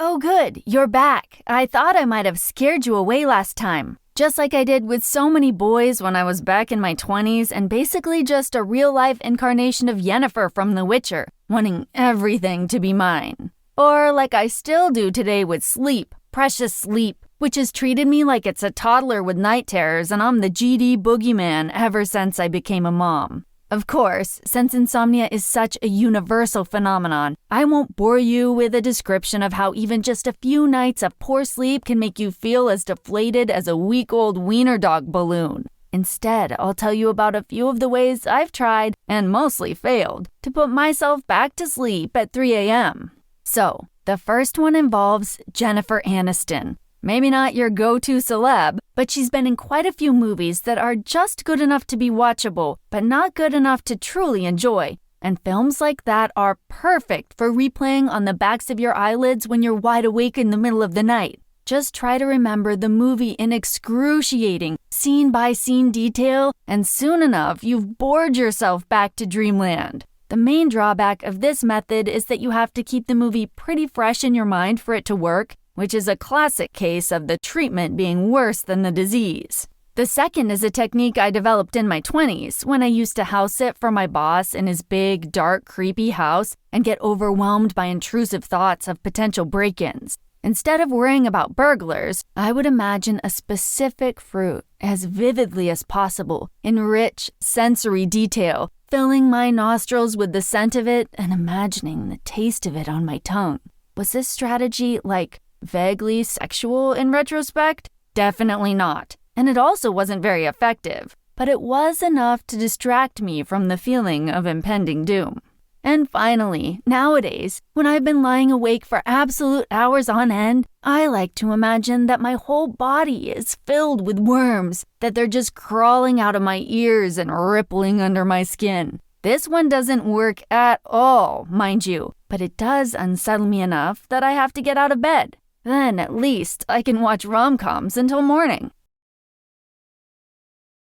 Oh good, you're back. I thought I might have scared you away last time. Just like I did with so many boys when I was back in my 20s and basically just a real-life incarnation of Yennefer from The Witcher, wanting everything to be mine. Or like I still do today with sleep, precious sleep, which has treated me like it's a toddler with night terrors and I'm the GD boogeyman ever since I became a mom. Of course, since insomnia is such a universal phenomenon, I won't bore you with a description of how even just a few nights of poor sleep can make you feel as deflated as a week-old wiener dog balloon. Instead, I'll tell you about a few of the ways I've tried, and mostly failed, to put myself back to sleep at 3 a.m. So, the first one involves Jennifer Aniston. Maybe not your go-to celeb, but she's been in quite a few movies that are just good enough to be watchable, but not good enough to truly enjoy. And films like that are perfect for replaying on the backs of your eyelids when you're wide awake in the middle of the night. Just try to remember the movie in excruciating, scene-by-scene detail, and soon enough, you've bored yourself back to dreamland. The main drawback of this method is that you have to keep the movie pretty fresh in your mind for it to work, which is a classic case of the treatment being worse than the disease. The second is a technique I developed in my 20s when I used to house sit for my boss in his big, dark, creepy house and get overwhelmed by intrusive thoughts of potential break-ins. Instead of worrying about burglars, I would imagine a specific fruit as vividly as possible in rich, sensory detail, filling my nostrils with the scent of it and imagining the taste of it on my tongue. Was this strategy, vaguely sexual in retrospect? Definitely not. And it also wasn't very effective, but it was enough to distract me from the feeling of impending doom. And finally, nowadays, when I've been lying awake for absolute hours on end, I like to imagine that my whole body is filled with worms, that they're just crawling out of my ears and rippling under my skin. This one doesn't work at all, mind you, but it does unsettle me enough that I have to get out of bed. Then, at least, I can watch rom-coms until morning.